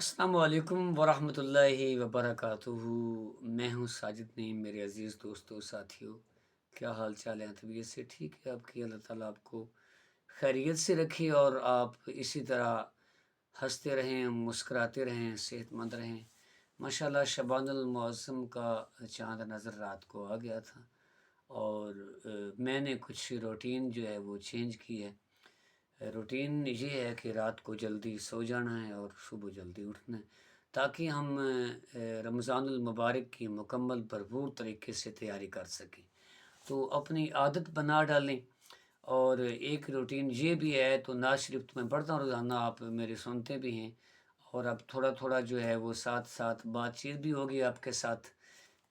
السلام علیکم ورحمۃ اللہ وبرکاتہ۔ میں ہوں ساجد نعیم، میرے عزیز دوستوں ساتھیوں، کیا حال چال ہے؟ طبیعت سے ٹھیک ہے آپ کی؟ اللہ تعالیٰ آپ کو خیریت سے رکھے اور آپ اسی طرح ہنستے رہیں، مسکراتے رہیں، صحت مند رہیں۔ ماشاءاللہ شبان المعظم کا چاند نظر رات کو آ گیا تھا اور میں نے کچھ روٹین جو ہے وہ چینج کی ہے۔ روٹین یہ ہے کہ رات کو جلدی سو جانا ہے اور صبح جلدی اٹھنا ہے، تاکہ ہم رمضان المبارک کی مکمل بھرپور طریقے سے تیاری کر سکیں۔ تو اپنی عادت بنا ڈالیں، اور ایک روٹین یہ بھی ہے، تو نعت شریف تو میں پڑھتا ہوں روزانہ، آپ میرے سنتے بھی ہیں، اور اب تھوڑا تھوڑا جو ہے وہ ساتھ ساتھ بات چیت بھی ہوگی آپ کے ساتھ،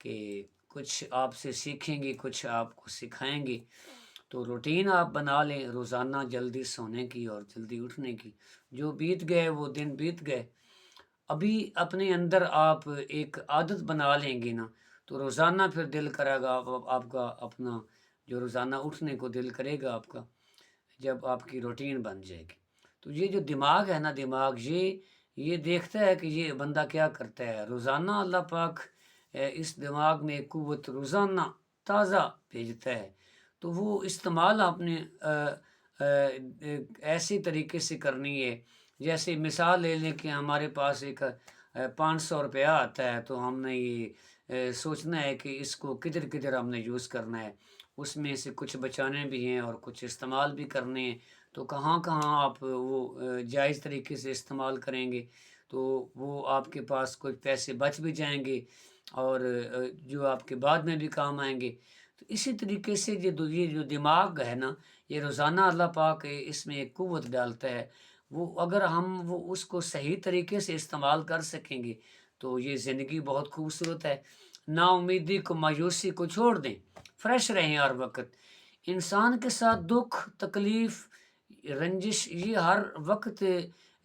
کہ کچھ آپ سے سیکھیں گے، کچھ آپ کو سکھائیں گے۔ تو روٹین آپ بنا لیں روزانہ جلدی سونے کی اور جلدی اٹھنے کی۔ جو بیت گئے وہ دن بیت گئے، ابھی اپنے اندر آپ ایک عادت بنا لیں گے نا، تو روزانہ پھر دل کرے گا آپ کا، اپنا جو روزانہ اٹھنے کو دل کرے گا آپ کا، جب آپ کی روٹین بن جائے گی۔ تو یہ جو دماغ ہے نا، دماغ یہ دیکھتا ہے کہ یہ بندہ کیا کرتا ہے روزانہ۔ اللہ پاک اس دماغ میں قوت روزانہ تازہ بھیجتا ہے، تو وہ استعمال آپ نے ایسی طریقے سے کرنی ہے۔ جیسے مثال لے لیں کہ ہمارے پاس ایک 500 روپیہ آتا ہے، تو ہم نے یہ سوچنا ہے کہ اس کو کدھر کدھر ہم نے یوز کرنا ہے، اس میں سے کچھ بچانے بھی ہیں اور کچھ استعمال بھی کرنے ہیں۔ تو کہاں کہاں آپ وہ جائز طریقے سے استعمال کریں گے، تو وہ آپ کے پاس کچھ پیسے بچ بھی جائیں گے، اور جو آپ کے بعد میں بھی کام آئیں گے۔ تو اسی طریقے سے یہ جو دماغ ہے نا، یہ روزانہ اللہ پاک اس میں ایک قوت ڈالتا ہے، وہ اگر ہم اس کو صحیح طریقے سے استعمال کر سکیں گے تو یہ زندگی بہت خوبصورت ہے۔ نا امیدی کو، مایوسی کو چھوڑ دیں، فریش رہیں ہر وقت۔ انسان کے ساتھ دکھ، تکلیف، رنجش یہ ہر وقت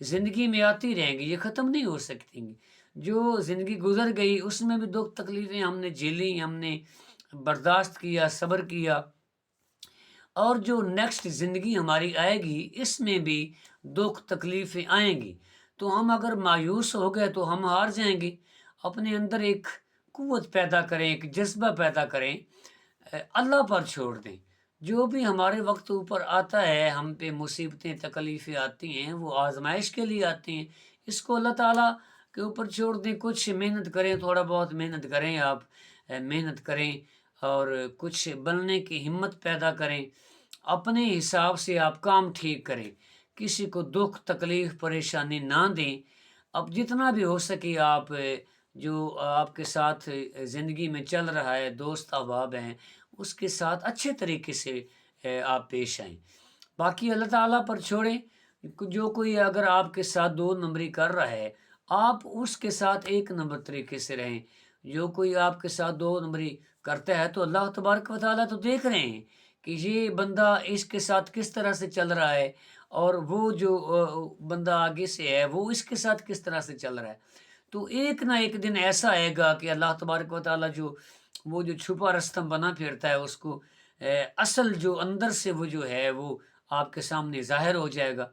زندگی میں آتی رہیں گی، یہ ختم نہیں ہو سکتی گی۔ جو زندگی گزر گئی اس میں بھی دکھ تکلیفیں ہم نے جھیلی، ہم نے برداشت کیا، صبر کیا، اور جو نیکسٹ زندگی ہماری آئے گی اس میں بھی دکھ تکلیفیں آئیں گی۔ تو ہم اگر مایوس ہو گئے تو ہم ہار جائیں گے۔ اپنے اندر ایک قوت پیدا کریں، ایک جذبہ پیدا کریں، اللہ پر چھوڑ دیں۔ جو بھی ہمارے وقت اوپر آتا ہے، ہم پہ مصیبتیں تکلیفیں آتی ہیں، وہ آزمائش کے لیے آتی ہیں، اس کو اللہ تعالیٰ کے اوپر چھوڑ دیں۔ کچھ محنت کریں، تھوڑا بہت محنت کریں، آپ محنت کریں اور کچھ بننے کی ہمت پیدا کریں، اپنے حساب سے آپ کام ٹھیک کریں، کسی کو دکھ تکلیف پریشانی نہ دیں۔ اب جتنا بھی ہو سکے آپ جو آپ کے ساتھ زندگی میں چل رہا ہے، دوست احباب ہیں، اس کے ساتھ اچھے طریقے سے آپ پیش آئیں۔ باقی اللہ تعالیٰ پر چھوڑیں۔ جو کوئی اگر آپ کے ساتھ 2 نمبری کر رہا ہے، آپ اس کے ساتھ 1 نمبر طریقے سے رہیں۔ جو کوئی آپ کے ساتھ 2 نمبری کرتا ہے تو اللہ تبارک و تعالیٰ تو دیکھ رہے ہیں کہ یہ بندہ اس کے ساتھ کس طرح سے چل رہا ہے، اور وہ جو بندہ آگے سے ہے وہ اس کے ساتھ کس طرح سے چل رہا ہے۔ تو ایک نہ ایک دن ایسا آئے گا کہ اللہ تبارک و تعالیٰ وہ جو چھپا رستم بنا پھرتا ہے، اس کو اصل جو اندر سے وہ جو ہے وہ آپ کے سامنے ظاہر ہو جائے گا۔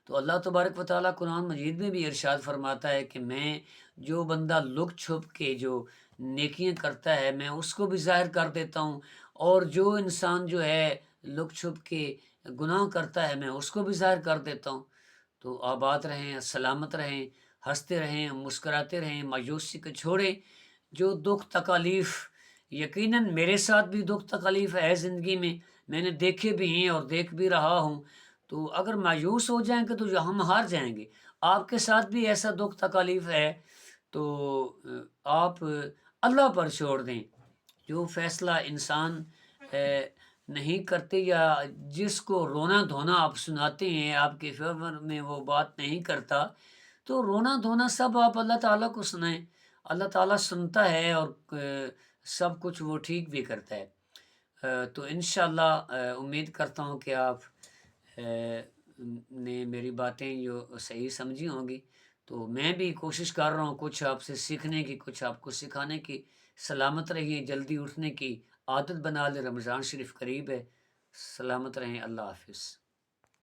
تو اللہ تبارک و تعالیٰ قرآن مجید میں بھی ارشاد فرماتا ہے کہ میں جو بندہ لک چھپ کے جو نیکیاں کرتا ہے میں اس کو بھی ظاہر کر دیتا ہوں، اور جو انسان جو ہے لک چھپ کے گناہ کرتا ہے میں اس کو بھی ظاہر کر دیتا ہوں۔ تو آباد رہیں، سلامت رہیں، ہنستے رہیں، مسکراتے رہیں، مایوسی کو چھوڑیں۔ جو دکھ تکالیف، یقیناً میرے ساتھ بھی دکھ تکالیف ہے زندگی میں نے دیکھے بھی ہیں اور دیکھ بھی رہا ہوں۔ تو اگر مایوس ہو جائیں گے تو ہم ہار جائیں گے۔ آپ کے ساتھ بھی ایسا دکھ تکالیف ہے تو آپ اللہ پر چھوڑ دیں۔ جو فیصلہ انسان نہیں کرتے، یا جس کو رونا دھونا آپ سناتے ہیں، آپ کے فیور میں وہ بات نہیں کرتا، تو رونا دھونا سب آپ اللہ تعالیٰ کو سنائیں، اللہ تعالیٰ سنتا ہے اور سب کچھ وہ ٹھیک بھی کرتا ہے۔ تو انشاءاللہ امید کرتا ہوں کہ آپ نے میری باتیں جو صحیح سمجھی ہوں گی۔ تو میں بھی کوشش کر رہا ہوں کچھ آپ سے سیکھنے کی، کچھ آپ کو سکھانے کی۔ سلامت رہیے، جلدی اٹھنے کی عادت بنا لیں، رمضان شریف قریب ہے۔ سلامت رہیں، اللہ حافظ۔